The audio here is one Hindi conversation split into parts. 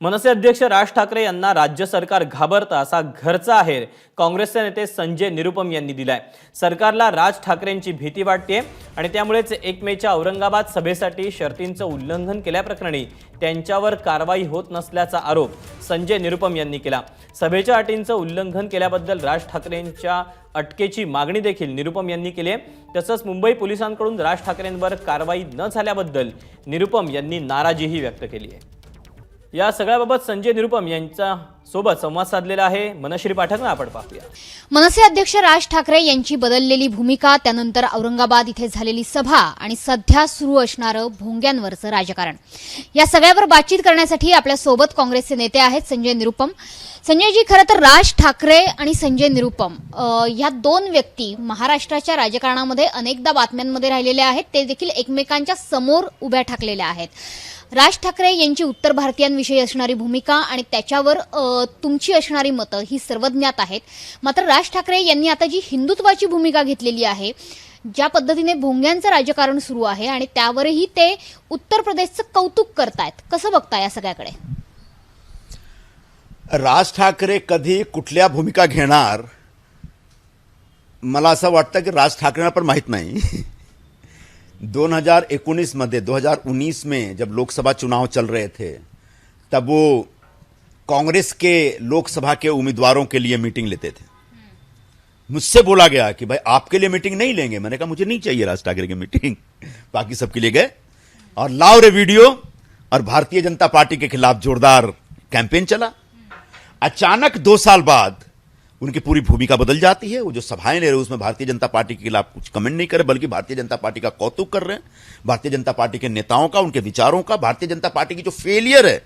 मनसे अध्यक्ष राज ठाकरे यांना राज्य सरकार घाबरतं असा घरचा आहेर काँग्रेसचे नेते संजय निरुपम यांनी दिलाय। सरकारला राज ठाकरेंची भीती वाटते आणि त्यामुळेच 1 मेच्या औरंगाबाद सभेसाठी शर्तींचं उल्लंघन केल्याप्रकरणी त्यांच्यावर कारवाई होत नसल्याचा आरोप संजय निरुपम यांनी केला। सभेच्या अटींचं उल्लंघन केल्याबद्दल राज ठाकरेंच्या अटकेची मागणी देखील निरुपम यांनी केली आहे। तसंच मुंबई पोलिसांकडून राज ठाकरेंवर कारवाई न झाल्याबद्दल निरुपम यांनी नाराजीही व्यक्त केली आहे। या सगळ्याबाबत संजय निरुपम यांच्या सोबत संवाद साधलेला आहे मनश्री पाठकने, आपण पाहूया। मनसे अध्यक्ष राज ठाकरे यांची बदललेली भूमिका, त्यानंतर औरंगाबाद इथे झालेली सभा आणि सध्या सुरू असणारं भोंग्यांवरचं राजकारण, या सगळ्यावर बातचीत करण्यासाठी आपल्या सोबत काँग्रेसचे नेते आहेत संजय निरुपम। संजयजी, खरं तर राज ठाकरे आणि संजय निरुपम या दोन व्यक्ती महाराष्ट्राच्या राजकारणामध्ये अनेकदा बातम्यांमध्ये राहिलेल्या आहेत, ते देखील एकमेकांच्या समोर उभ्या ठाकलेल्या आहेत। राज ठाकरे यांची उत्तर भारतीयांविषयी असणारी भूमिका आणि त्याच्यावर तुमची असणारी मतं ही सर्वज्ञात आहेत। मात्र राज ठाकरे यांनी आता जी हिंदुत्वाची भूमिका घेतलेली आहे, ज्या पद्धतीने भोंग्यांचं राजकारण सुरू आहे आणि त्यावरही ते उत्तर प्रदेशचं कौतुक करतायत, कसं बघताय या सगळ्याकडे? राज ठाकरे कधी कुठल्या भूमिका घेणार, मला असं वाटतं की राज ठाकरेंना पण माहित नाही। 2019 में जब लोकसभा चुनाव चल रहे थे, तब वो कांग्रेस के लोकसभा के उम्मीदवारों के लिए मीटिंग लेते थे। मुझसे बोला गया कि भाई आपके लिए मीटिंग नहीं लेंगे। मैंने कहा मुझे नहीं चाहिए राज ठाकरे की मीटिंग, बाकी सबके लिए गए और लाओ रे वीडियो, और भारतीय जनता पार्टी के खिलाफ जोरदार कैंपेन चला। अचानक 2 साल बाद उनकी पूरी भूमिका बदल जाती है। वो जो सभाएं ले रहे हैं उसमें भारतीय जनता पार्टी के खिलाफ कुछ कमेंट नहीं कर रहे, बल्कि भारतीय जनता पार्टी का कौतुक कर रहे हैं, भारतीय जनता पार्टी के नेताओं का, उनके विचारों का, भारतीय जनता पार्टी की जो फेलियर है,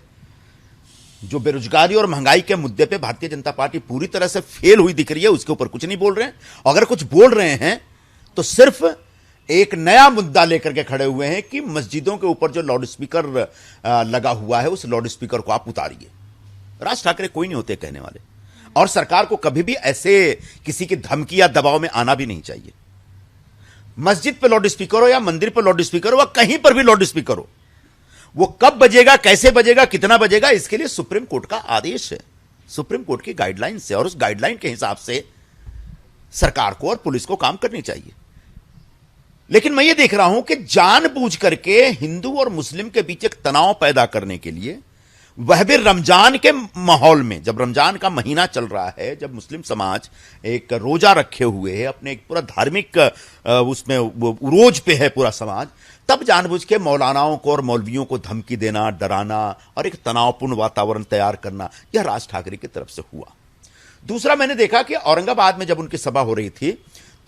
जो बेरोजगारी और महंगाई के मुद्दे पे भारतीय जनता पार्टी पूरी तरह से फेल हुई दिख रही है, उसके ऊपर कुछ नहीं बोल रहे हैं। अगर कुछ बोल रहे हैं तो सिर्फ एक नया मुद्दा लेकर के खड़े हुए हैं कि मस्जिदों के ऊपर जो लाउड स्पीकर लगा हुआ है, उस लाउड स्पीकर को आप उतारिए। राज ठाकरे कोई नहीं होते कहने वाले, और सरकार को कभी भी ऐसे किसी की धमकी या दबाव में आना भी नहीं चाहिए। मस्जिद पे लाउड स्पीकर हो या मंदिर पे लाउड स्पीकर हो या कहीं पर भी लाउड स्पीकर हो, वो कब बजेगा, कैसे बजेगा, कितना बजेगा, इसके लिए सुप्रीम कोर्ट का आदेश है, सुप्रीम कोर्ट की गाइडलाइंस है, और उस गाइडलाइन के हिसाब से सरकार को और पुलिस को काम करनी चाहिए। लेकिन मैं ये देख रहा हूं कि जानबूझ करके हिंदू और मुस्लिम के बीच एक तनाव पैदा करने के लिए, वह भी रमजान के माहौल में, जब रमजान का महीना चल रहा है, जब मुस्लिम समाज एक रोजा रखे हुए है, अपने एक पूरा धार्मिक उसमें रोज पे है पूरा समाज, तब जानबूझ के मौलानाओं को और मौलवियों को धमकी देना, डराना और एक तनावपूर्ण वातावरण तैयार करना, यह राज ठाकरे की तरफ से हुआ। दूसरा, मैंने देखा कि औरंगाबाद में जब उनकी सभा हो रही थी,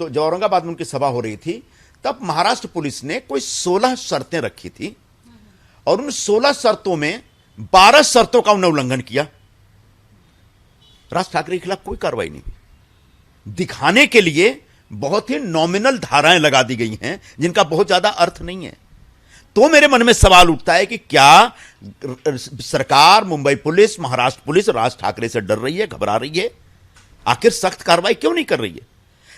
तो जब औरंगाबाद में उनकी सभा हो रही थी, तब महाराष्ट्र पुलिस ने कोई 16 शर्तें रखी थी, और उन 16 शर्तों में 12 शर्तों का उन्होंने उल्लंघन किया। राज ठाकरे के खिलाफ कोई कार्रवाई नहीं हुई। दिखाने के लिए बहुत ही नॉमिनल धाराएं लगा दी गई हैं, जिनका बहुत ज्यादा अर्थ नहीं है। तो मेरे मन में सवाल उठता है कि क्या सरकार, मुंबई पुलिस, महाराष्ट्र पुलिस राज ठाकरे से डर रही है, घबरा रही है? आखिर सख्त कार्रवाई क्यों नहीं कर रही है?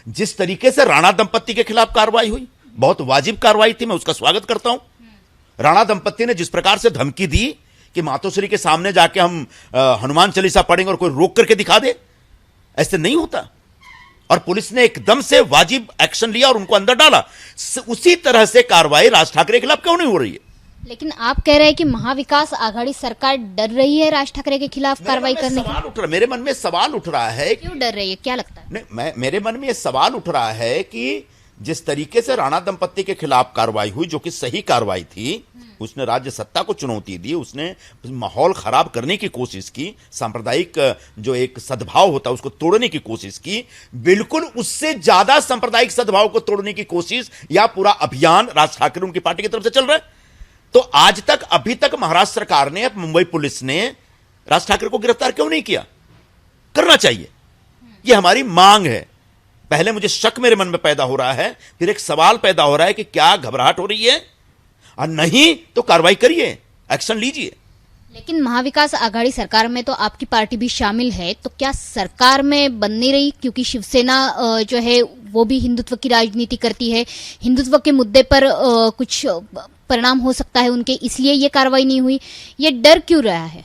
जिस तरीके से राणा दंपत्ति के खिलाफ कार्रवाई हुई, बहुत वाजिब कार्रवाई थी, मैं उसका स्वागत करता हूं। राणा दंपत्ति ने जिस प्रकार से धमकी दी कि मातोश्री के सामने जाके हम हनुमान चालीसा पढ़ेंगे और कोई रोक करके दिखा दे, ऐसे नहीं होता, और पुलिस ने एकदम से वाजिब एक्शन लिया और उनको अंदर डाला। उसी तरह से कार्रवाई राज ठाकरे के खिलाफ क्यों नहीं हो रही है? लेकिन आप कह रहे हैं कि महाविकास आघाड़ी सरकार डर रही है राज ठाकरे के खिलाफ कार्रवाई करने की। मेरे मन में सवाल उठ रहा है, क्यों डर रही है, क्या लगता है? नहीं, मेरे मन में यह सवाल उठ रहा है कि जिस तरीके से राणा दंपत्ति के खिलाफ कार्रवाई हुई, जो कि सही कार्रवाई थी, उसने राज्य सत्ता को चुनौती दी, उसने माहौल खराब करने की कोशिश की, सांप्रदायिक जो एक सद्भाव होता है उसको तोड़ने की कोशिश की, बिल्कुल उससे ज्यादा सांप्रदायिक सद्भाव को तोड़ने की कोशिश, या पूरा अभियान राज ठाकरे उनकी पार्टी की तरफ से चल रहा है। तो आज तक, अभी तक महाराष्ट्र सरकार ने, मुंबई पुलिस ने राज ठाकरे को गिरफ्तार क्यों नहीं किया? करना चाहिए, यह हमारी मांग है। पहले मुझे शक मेरे मन में पैदा हो रहा है, फिर एक सवाल पैदा हो रहा है कि क्या घबराहट हो रही है, और नहीं तो कार्रवाई करिए, एक्शन लीजिए। लेकिन महाविकास आघाड़ी सरकार में तो आपकी पार्टी भी शामिल है, तो क्या सरकार में बन नहीं रही? क्योंकि शिवसेना जो है वो भी हिंदुत्व की राजनीति करती है, हिंदुत्व के मुद्दे पर कुछ परिणाम हो सकता है उनके, इसलिए ये कार्रवाई नहीं हुई। ये डर क्यों रहा है?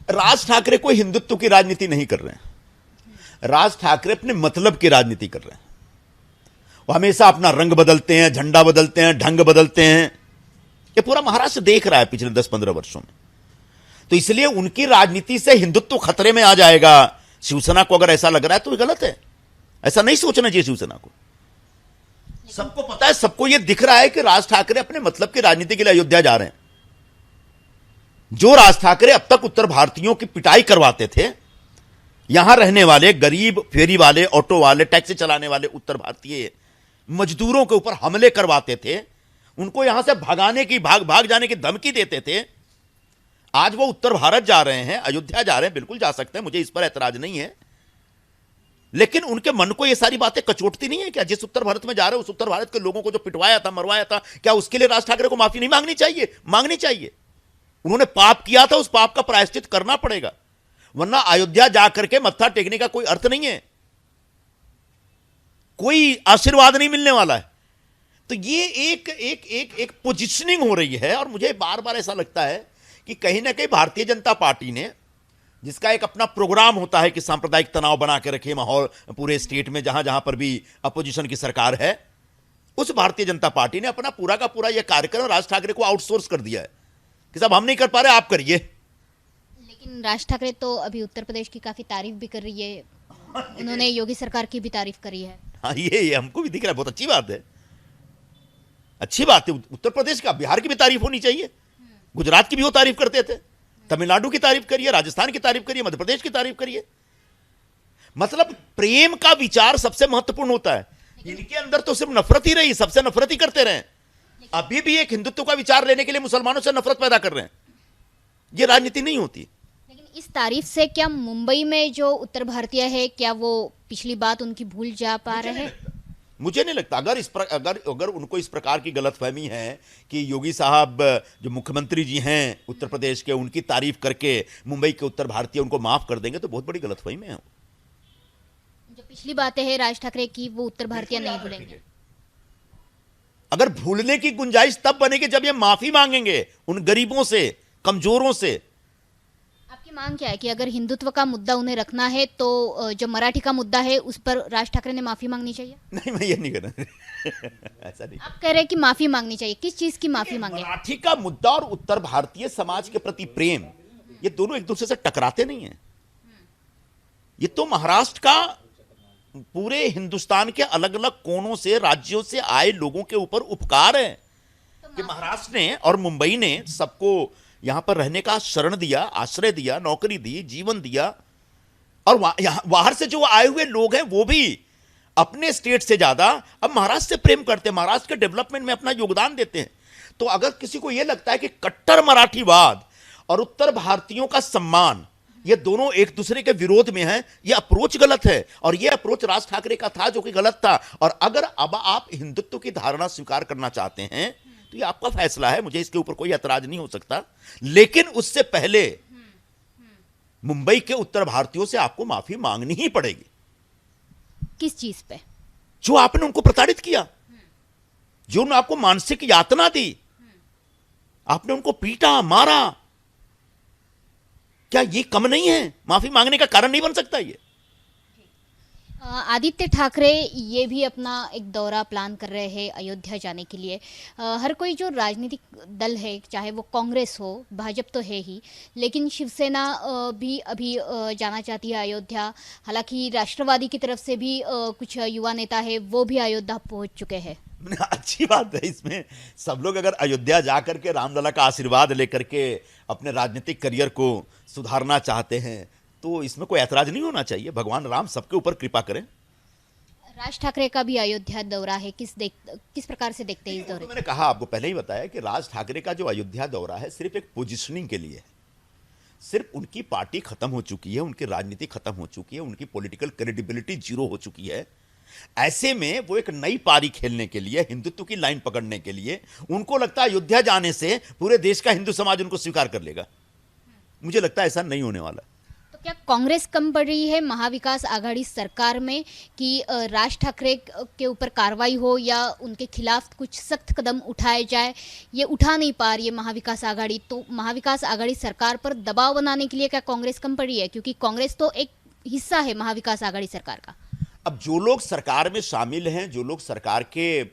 राज ठाकरे कोई हिंदुत्व की राजनीति नहीं कर रहे हैं। राज ठाकरे अपने मतलब की राजनीति कर रहे हैं। वो हमेशा अपना रंग बदलते हैं, झंडा बदलते हैं, ढंग बदलते हैं। ये पूरा महाराष्ट्र देख रहा है पिछले 10-15 वर्षों में। तो इसलिए उनकी राजनीति से हिंदुत्व खतरे में आ जाएगा। शिवसेना को अगर ऐसा लग रहा है तो ये गलत है। ऐसा नहीं सोचना चाहिए शिवसेना को। सबको पता है, सबको यह दिख रहा है कि राज ठाकरे अपने मतलब की राजनीति के लिए अयोध्या जा रहे हैं। जो राज ठाकरे अब तक उत्तर भारतीयों की पिटाई करवाते थे, यहां रहने वाले गरीब फेरी वाले, ऑटो वाले, टैक्सी चलाने वाले उत्तर भारतीय मजदूरों के ऊपर हमले करवाते थे, उनको यहां से भगाने की, भाग जाने की धमकी देते थे, आज वो उत्तर भारत जा रहे हैं, अयोध्या जा रहे हैं। बिल्कुल जा सकते हैं, मुझे इस पर ऐतराज नहीं है। लेकिन उनके मन को ये सारी बातें कचोटती नहीं है क्या? जिस उत्तर भारत में जा रहे हैं, उस उत्तर भारत के लोगों को जो पिटवाया था, मरवाया था, क्या उसके लिए राज ठाकरे को माफी नहीं मांगनी चाहिए? मांगनी चाहिए। उन्होंने पाप किया था, उस पाप का प्रायश्चित करना पड़ेगा, वरना अयोध्या जाकर के मत्था टेकने का कोई अर्थ नहीं है, कोई आशीर्वाद नहीं मिलने वाला है। तो ये एक पोजिशनिंग हो रही है। और मुझे बार बार ऐसा लगता है कि कहीं ना कहीं भारतीय जनता पार्टी ने, जिसका एक अपना प्रोग्राम होता है कि सांप्रदायिक तनाव बना के रखे माहौल पूरे स्टेट में, जहां जहां पर भी अपोजिशन की सरकार है, उस भारतीय जनता पार्टी ने अपना पूरा का पूरा यह कार्यक्रम राज ठाकरे को आउटसोर्स कर दिया है कि साहब हम नहीं कर पा रहे, आप करिए। लेकिन राज ठाकरे तो अभी उत्तर प्रदेश की काफी तारीफ भी कर रही है, उन्होंने योगी सरकार की भी तारीफ करी है। हाँ, ये हमको भी दिख रहा है, बहुत अच्छी बात है, अच्छी बात है। उत्तर प्रदेश का, बिहार की भी तारीफ होनी चाहिए, गुजरात की भी वो तारीफ करते थे, तमिलनाडु की तारीफ करिए, राजस्थान की तारीफ करिए, मध्य प्रदेश की तारीफ करिए। मतलब प्रेम का विचार सबसे महत्वपूर्ण होता है। इनके अंदर तो सिर्फ नफरत ही रही, सबसे नफरत ही करते रहे। अभी भी एक हिंदुत्व का विचार लेने के लिए मुसलमानों से नफरत पैदा कर रहे हैं। ये राजनीति नहीं होती। लेकिन इस तारीफ से क्या मुंबई में जो उत्तर भारतीय है, क्या वो पिछली बात उनकी भूल जा पा रहे हैं? मुझे नहीं लगता। अगर उनको इस प्रकार की गलतफहमी है कि योगी साहब जो मुख्यमंत्री जी हैं उत्तर प्रदेश के, उनकी तारीफ करके मुंबई के उत्तर भारतीय उनको माफ कर देंगे, तो बहुत बड़ी गलतफहमी है। जो पिछली बातें हैं राज ठाकरे की, वो उत्तर भारतीय नहीं भूलेंगे। अगर भूलने की गुंजाइश तब बनेगी जब ये माफी मांगेंगे उन गरीबों से, कमजोरों से। आपकी मांग क्या है कि अगर हिंदुत्व का मुद्दा उन्हें रखना है तो जो मराठी का मुद्दा है उस पर राज ठाकरे ने माफी मांगनी चाहिए? नहीं, मैं ये नहीं कर रहा ऐसा नहीं। आप कह रहे हैं कि माफी मांगनी चाहिए, किस चीज की माफी मांगे? मराठी का मुद्दा और उत्तर भारतीय समाज के प्रति प्रेम, ये दोनों एक दूसरे से टकराते नहीं है। ये तो महाराष्ट्र का, पूरे हिंदुस्तान के अलग अलग कोनों से, राज्यों से आए लोगों के ऊपर उपकार है कि महाराष्ट्र ने और मुंबई ने सबको यहां पर रहने का शरण दिया, आश्रय दिया, नौकरी दी, जीवन दिया। और बाहर से जो आए हुए लोग हैं वो भी अपने स्टेट से ज्यादा अब महाराष्ट्र से प्रेम करते हैं, महाराष्ट्र के डेवलपमेंट में अपना योगदान देते हैं। तो अगर किसी को यह लगता है कि कट्टर मराठीवाद और उत्तर भारतीयों का सम्मान, ये दोनों एक दूसरे के विरोध में हैं, ये अप्रोच गलत है। और ये अप्रोच राज ठाकरे का था जो कि गलत था। और अगर अब आप हिंदुत्व की धारणा स्वीकार करना चाहते हैं तो ये आपका फैसला है, मुझे इसके ऊपर कोई ऐतराज नहीं हो सकता। लेकिन उससे पहले मुंबई के उत्तर भारतीयों से आपको माफी मांगनी ही पड़ेगी। किस चीज पे? जो आपने उनको प्रताड़ित किया, जो उन्होंने आपको मानसिक यातना दी, आपने उनको पीटा, मारा, क्या ये कम नहीं है? माफी मांगने का कारण नहीं बन सकता ये? आदित्य ठाकरे ये भी अपना एक दौरा प्लान कर रहे हैं अयोध्या जाने के लिए। हर कोई जो राजनीतिक दल है, चाहे वो कांग्रेस हो, भाजपा तो है ही, लेकिन शिवसेना भी अभी जाना चाहती है अयोध्या। हालांकि राष्ट्रवादी की तरफ से भी कुछ युवा नेता है, वो भी अयोध्या पहुंच चुके हैं। अच्छी बात है। इसमें सब लोग अगर अयोध्या जाकर के रामलला का आशीर्वाद लेकर के अपने राजनीतिक करियर को सुधारना चाहते हैं तो इसमें कोई ऐतराज नहीं होना चाहिए। भगवान राम सबके ऊपर कृपा करें। राज ठाकरे का भी अयोध्या दौरा है, किस प्रकार से देखते हैं इस दौरे? तो मैंने कहा, आपको पहले ही बताया कि राज ठाकरे का जो अयोध्या दौरा है सिर्फ एक पोजिशनिंग के लिए है। सिर्फ उनकी पार्टी खत्म हो चुकी है, उनकी राजनीति खत्म हो चुकी है, उनकी पॉलिटिकल क्रेडिबिलिटी जीरो हो चुकी है। ऐसे में वो एक नई पारी खेलने के लिए, हिंदुत्व की लाइन पकड़ने के लिए, उनको लगता है अयोध्या जाने से पूरे देश का हिंदू समाज उनको स्वीकार कर लेगा। मुझे लगता है ऐसा नहीं होने वाला। तो क्या कांग्रेस कम पड़ रही है महाविकास आघाड़ी सरकार में कि राज ठाकरे के ऊपर कार्रवाई हो या उनके खिलाफ कुछ सख्त कदम उठाए जाए, ये उठा नहीं पा रही है महाविकास आघाड़ी। तो महाविकास आघाड़ी सरकार पर दबाव बनाने के लिए क्या कांग्रेस कम पड़ रही है, क्योंकि कांग्रेस तो एक हिस्सा है महाविकास आघाड़ी सरकार का। अब जो लोग सरकार में शामिल हैं, जो लोग सरकार के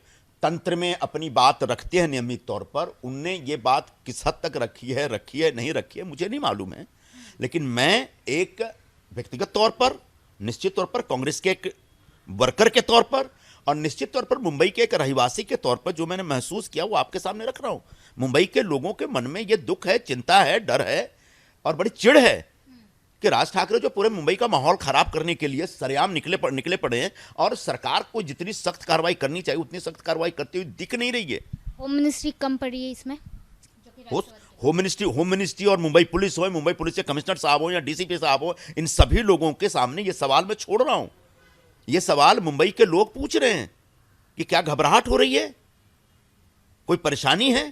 तंत्र में अपनी बात रखते हैं नियमित तौर पर, उनने ये बात किस हद तक रखी है नहीं रखी है मुझे नहीं मालूम है। लेकिन मैं एक व्यक्तिगत तौर पर, निश्चित तौर पर कांग्रेस के एक वर्कर के तौर पर और निश्चित तौर पर मुंबई के एक रहवासी के तौर पर जो मैंने महसूस किया वो आपके सामने रख रहा हूं। मुंबई के लोगों के मन में ये दुख है, चिंता है, डर है और बड़ी चिढ़ है कि राज ठाकरे जो पूरे मुंबई का माहौल खराब करने के लिए सरेआम निकले पड़े हैं और सरकार को जितनी सख्त कार्रवाई करनी चाहिए उतनी सख्त कार्रवाई करती हुई दिख नहीं रही है। होम मिनिस्ट्री कम पड़ी है इसमें, होम मिनिस्ट्री और मुंबई पुलिस हो, मुंबई पुलिस के कमिश्नर साहब हो या डीसीपी साहब हो, इन सभी लोगों के सामने ये सवाल मैं छोड़ रहा हूं। ये सवाल मुंबई के लोग पूछ रहे हैं कि क्या घबराहट हो रही है, कोई परेशानी है।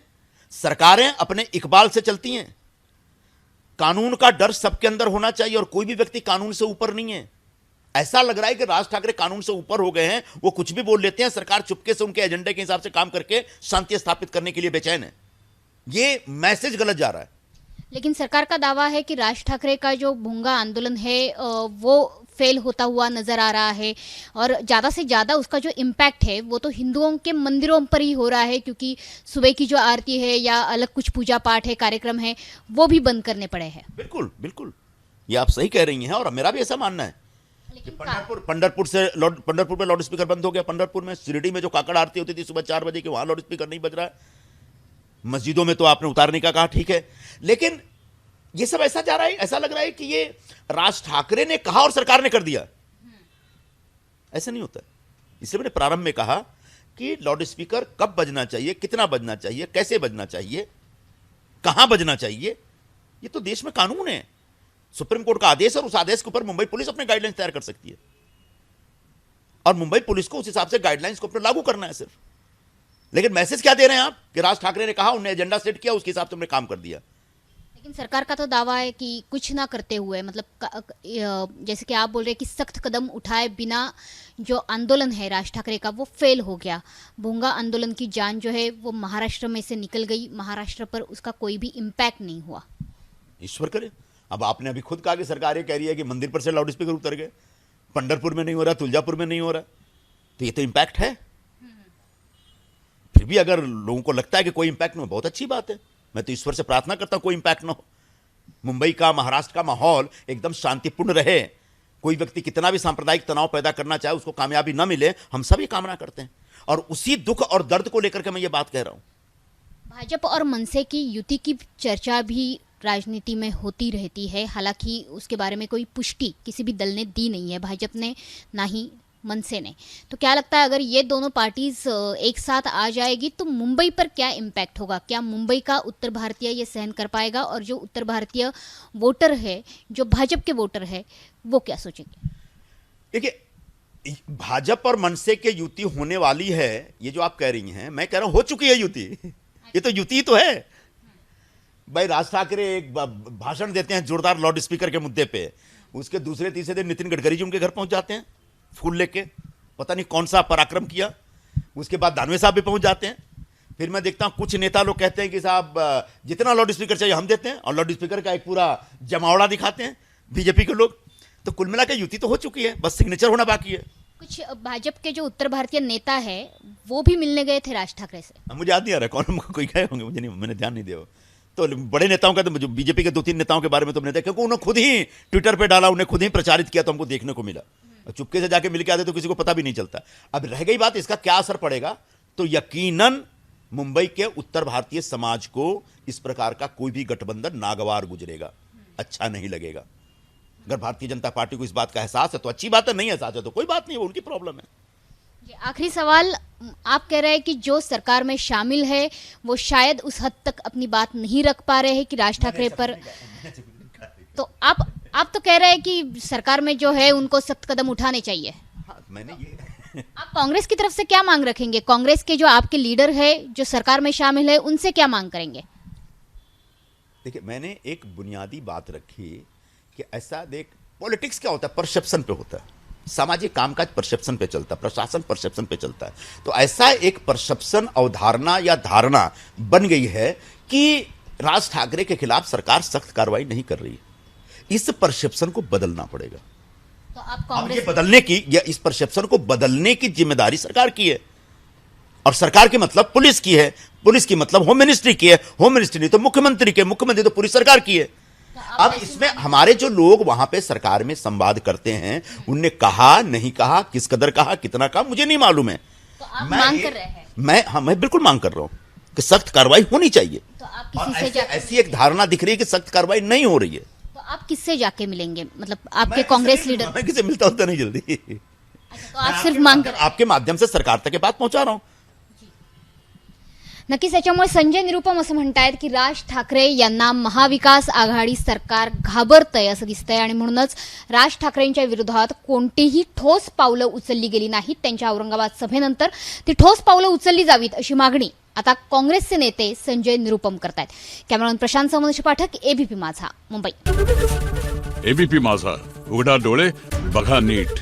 सरकारें अपने इकबाल से चलती हैं, कानून का डर सबके अंदर होना चाहिए और कोई भी व्यक्ति कानून से ऊपर नहीं है। ऐसा लग रहा है कि राज ठाकरे कानून से ऊपर हो गए हैं, वो कुछ भी बोल लेते हैं, सरकार चुपके से उनके एजेंडे के हिसाब से काम करके शांति स्थापित करने के लिए बेचैन है। ये मैसेज गलत जा रहा है। लेकिन सरकार का दावा है कि राज ठाकरे का जो भूंगा आंदोलन है वो फेल होता हुआ नजर आ रहा है और ज़्यादा से ज़्यादा उसका जो इम्पैक्ट है वो तो हिंदुओं के मंदिरों पर ही हो रहा है, क्योंकि सुबह की जो आरती है या अलग कुछ पूजा पाठ है, कार्यक्रम है, वो भी बंद करने पड़े हैं। बिल्कुल बिल्कुल, ये आप सही कह रही हैं और मेरा भी ऐसा मानना है कि पंढरपुर में लाउड स्पीकर बंद हो गया। पंढरपुर में, शिरडी में जो काकड़ आरती होती थी सुबह 4 बजे की, वहां लाउड स्पीकर नहीं बज रहा है। मस्जिदों में तो आपने उतारने का कहा, ठीक है, लेकिन ये सब ऐसा जा रहा है, ऐसा लग रहा है कि ये राज ठाकरे ने कहा और सरकार ने कर दिया। ऐसा नहीं होता। इसलिए मैंने प्रारंभ में कहा कि लाउड स्पीकर कब बजना चाहिए, कितना बजना चाहिए, कैसे बजना चाहिए, कहां बजना चाहिए, ये तो देश में कानून है, सुप्रीम कोर्ट का आदेश, और उस आदेश के ऊपर मुंबई पुलिस अपने गाइडलाइंस तैयार कर सकती है और मुंबई पुलिस को उस हिसाब से गाइडलाइंस को अपने लागू करना है सिर्फ। लेकिन मैसेज क्या दे रहे हैं आप कि राज ठाकरे ने कहा, उन्हें एजेंडा सेट किया, उसके हिसाब से हमने काम कर दिया। लेकिन सरकार का तो दावा है कि कुछ ना करते हुए, मतलब जैसे कि आप बोल रहे हैं कि सख्त कदम उठाए बिना जो आंदोलन है राज ठाकरे का वो फेल हो गया। भूंगा आंदोलन की जान जो है वो महाराष्ट्र में से निकल गई, महाराष्ट्र पर उसका कोई भी इम्पैक्ट नहीं हुआ। ईश्वर करे। अब आपने अभी खुद कहा कि सरकार ये कह रही है कि मंदिर पर से लाउड स्पीकर उतर गए, पंढरपुर में नहीं हो रहा, तुलजापुर में नहीं हो रहा, तो ये तो इम्पैक्ट है। फिर भी अगर लोगों को लगता है कि कोई इम्पैक्ट नहीं हो, बहुत अच्छी बात है। मैं तो ईश्वर से प्रार्थना करता हूं कोई इम्पैक्ट ना हो, मुंबई का, महाराष्ट्र का माहौल एकदम शांतिपूर्ण रहे। कोई व्यक्ति कितना भी सांप्रदायिक तनाव पैदा करना चाहे, उसको कामयाबी ना मिले, हम सभी कामना करते हैं और उसी दुख और दर्द को लेकर के मैं ये बात कह रहा हूं। भाजपा और मनसे की युति की चर्चा भी राजनीति में होती रहती है, हालांकि उसके बारे में कोई पुष्टि किसी भी दल ने दी नहीं है, भाजपा ने ना ही मनसे ने। तो क्या लगता है अगर ये दोनों पार्टीज एक साथ आ जाएगी तो मुंबई पर क्या इम्पैक्ट होगा? क्या मुंबई का उत्तर भारतीय ये सहन कर पाएगा और जो उत्तर भारतीय वोटर है, जो भाजपा के वोटर है, वो क्या सोचेंगे? देखिए, भाजपा और मनसे के युति होने वाली है, ये जो आप कह रही हैं, मैं कह रहा हूं हो चुकी है युति। ये तो युति तो है भाई। राज ठाकरे एक भाषण देते हैं जोरदार लाउड स्पीकर के मुद्दे पे, उसके दूसरे तीसरे दिन नितिन गडकरी जी उनके घर पहुंच जाते हैं फूल लेके, पता नहीं कौन सा पराक्रम किया। उसके बाद दानवे साहब भी पहुंच जाते हैं। फिर मैं देखता हूं कुछ नेता लोग कहते हैं कि साहब जितना लाउड स्पीकर चाहिए हम देते हैं, और लाउड स्पीकर का एक पूरा जमावड़ा दिखाते हैं बीजेपी के लोग। तो कुल मिला के युति तो हो चुकी है, बस सिग्नेचर होना बाकी है। कुछ भाजपा के जो उत्तर भारतीय नेता है वो भी मिलने गए थे राज ठाकरे से। मुझे याद नहीं आ रहा कौन, कोई गए होंगे, मुझे नहीं, मैंने ध्यान नहीं दिया। तो बड़े नेताओं का, तो बीजेपी के 2-3 नेताओं के बारे में तो मैंने देखा, क्योंकि उन्होंने खुद ही ट्विटर पे डाला, उन्हें खुद ही प्रचारित किया, तो हमको देखने को मिला। चुपके से जाके मिलके आते तो किसी को पता भी नहीं चलता। अब रह गई बात इसका क्या असर पड़ेगा, तो यकीनन मुंबई के उत्तर भारतीय समाज को इस प्रकार का कोई भी गठबंधन नागवार गुजरेगा, अच्छा नहीं लगेगा। अगर भारतीय जनता पार्टी को इस बात का एहसास है तो अच्छी बात है, नहीं एहसास है तो कोई बात नहीं, वो उनकी प्रॉब्लम है। आखिरी सवाल, आप कह रहे हैं कि जो सरकार में शामिल है वो शायद उस हद तक अपनी बात नहीं रख पा रहे हैं कि राज ठाकरे पर, तो आप तो कह रहे हैं कि सरकार में जो है उनको सख्त कदम उठाने चाहिए। हाँ, मैंने ये आप कांग्रेस की तरफ से क्या मांग रखेंगे? कांग्रेस के जो आपके लीडर है जो सरकार में शामिल है उनसे क्या मांग करेंगे? देखिए, मैंने एक बुनियादी बात रखी कि ऐसा देख, पॉलिटिक्स क्या होता है? परसेप्शन पे होता है। सामाजिक कामकाज परसेप्शन पे चलता है, प्रशासन परसेप्शन पे चलता है। तो ऐसा एक परसेप्शन, अवधारणा या धारणा बन गई है कि राज ठाकरे के खिलाफ सरकार सख्त कार्रवाई नहीं कर रही है। इस परसेप्शन को बदलना पड़ेगा। तो आप अब कांग्रेस ये बदलने की, या इस परसेप्शन को बदलने की जिम्मेदारी सरकार की है। और सरकार के मतलब पुलिस की है, पुलिस की मतलब होम मिनिस्ट्री की है, होम मिनिस्ट्री नहीं तो मुख्यमंत्री की, मुख्यमंत्री तो पूरी सरकार की है। अब इसमें हमारे जो लोग वहां पे सरकार में संवाद करते हैं, उनने कहा नहीं कहा, किस कदर कहा, कितना कहा, मुझे नहीं मालूम है। तो आप मांग कर रहे हैं? मैं बिल्कुल मांग कर रहा हूं कि सख्त कार्रवाई होनी चाहिए। तो आप और किसी से जाके ऐसी एक धारणा दिख रही है कि सख्त कार्रवाई नहीं हो रही है। तो आप किससे जाके मिलेंगे? मतलब आपके कांग्रेस लीडर? मैं किसी मिलता होता नहीं जल्दी। अच्छा, तो आप सिर्फ मांग कर रहे हैं? आपके माध्यम से सरकार तक ये बात पहुंचा रहा हूं। नक्कीच याच्यामुळे संजय निरुपम असं म्हणतायत की राज ठाकरे यांना महाविकास आघाडी सरकार घाबरतंय असं दिसतंय आणि म्हणूनच राज ठाकरेंच्या विरोधात कोणतीही ठोस पावलं उचलली गेली नाहीत. त्यांच्या औरंगाबाद सभेनंतर ती ठोस पावलं उचलली जावीत अशी मागणी आता काँग्रेसचे नेते संजय निरुपम करतायत. कॅमेरामॅन प्रशांत समोदेश पाठक, एबीपी माझा, मुंबई. एबीपी माझा, उघडा डोळे बघा नीट.